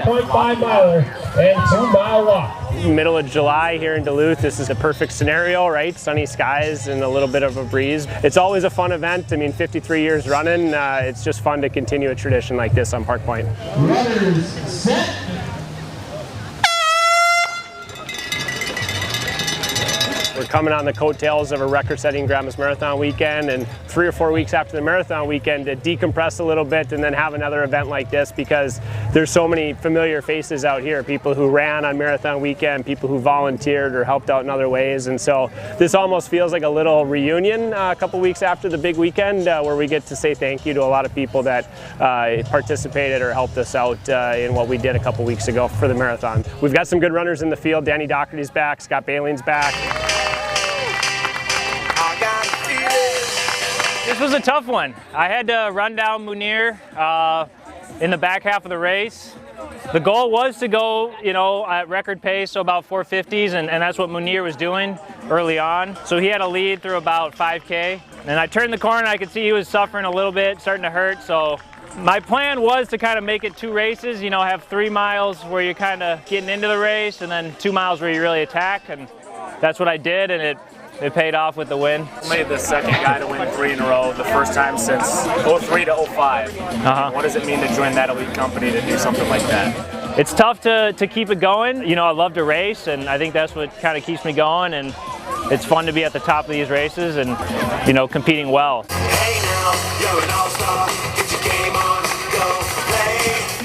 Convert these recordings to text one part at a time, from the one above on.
1.5 miler and 2 mile walk. Middle of July here in Duluth. This is a perfect scenario, right? Sunny skies and a little bit of a breeze. It's always a fun event. I mean, 53 years running. It's just fun to continue a tradition like this on Park Point. Runners, set. We're coming on the coattails of a record-setting Grandma's Marathon weekend, and 3 or 4 weeks after the marathon weekend to decompress a little bit and then have another event like this, because there's so many familiar faces out here, people who ran on marathon weekend, people who volunteered or helped out in other ways, and so this almost feels like a little reunion a couple weeks after the big weekend where we get to say thank you to a lot of people that participated or helped us out in what we did a couple weeks ago for the marathon. We've got some good runners in the field. Danny Docherty's back, Scott Bailey's back. This was a tough one. I had to run down Munir in the back half of the race. The goal was to go, at record pace, so about 450s, and that's what Munir was doing early on. So he had a lead through about 5K. And I turned the corner and I could see he was suffering a little bit, starting to hurt. So my plan was to kind of make it 2 races, have 3 miles where you're kind of getting into the race and then 2 miles where you really attack. And that's what I did, and it paid off with the win. Made the second guy to win 3 in a row, the first time since 03 to 05. What does it mean to join that elite company to do something like that? It's tough to keep it going. I love to race, and I think that's what kind of keeps me going, and it's fun to be at the top of these races and, competing well.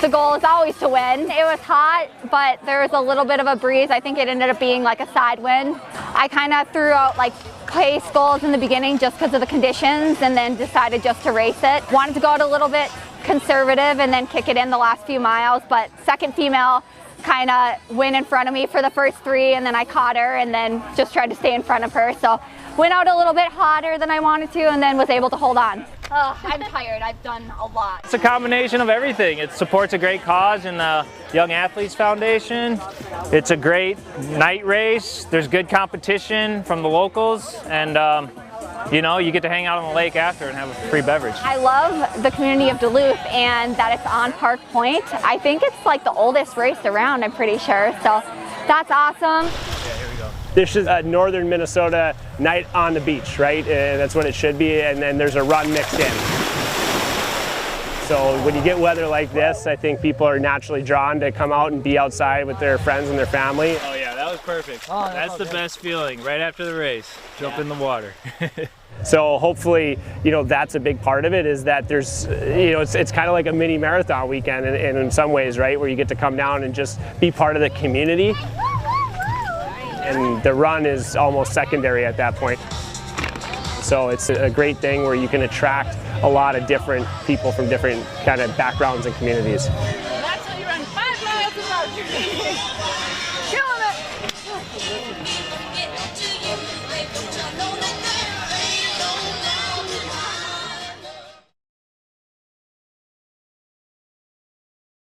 The goal is always to win. It was hot, but there was a little bit of a breeze. I think it ended up being like a side wind. I kind of threw out like pace goals in the beginning just because of the conditions, and then decided just to race it. Wanted to go out a little bit conservative and then kick it in the last few miles, but second female kind of went in front of me for the first 3, and then I caught her and then just tried to stay in front of her. So went out a little bit hotter than I wanted to, and then was able to hold on. I'm tired. I've done a lot. It's a combination of everything. It supports a great cause in the Young Athletes Foundation. It's a great night race. There's good competition from the locals, and you get to hang out on the lake after and have a free beverage. I love the community of Duluth and that it's on Park Point. I think it's like the oldest race around, I'm pretty sure. So that's awesome. This is a northern Minnesota night on the beach, right? And that's what it should be, and then there's a run mixed in. So when you get weather like this, I think people are naturally drawn to come out and be outside with their friends and their family. Oh yeah, that was perfect. That's the best feeling, right after the race. Jump in the water. So hopefully, that's a big part of it, is that there's, it's kind of like a mini marathon weekend in some ways, right? Where you get to come down and just be part of the community. And the run is almost secondary at that point. So it's a great thing where you can attract a lot of different people from different kind of backgrounds and communities. That's how you run 5 miles in archery. Killing it!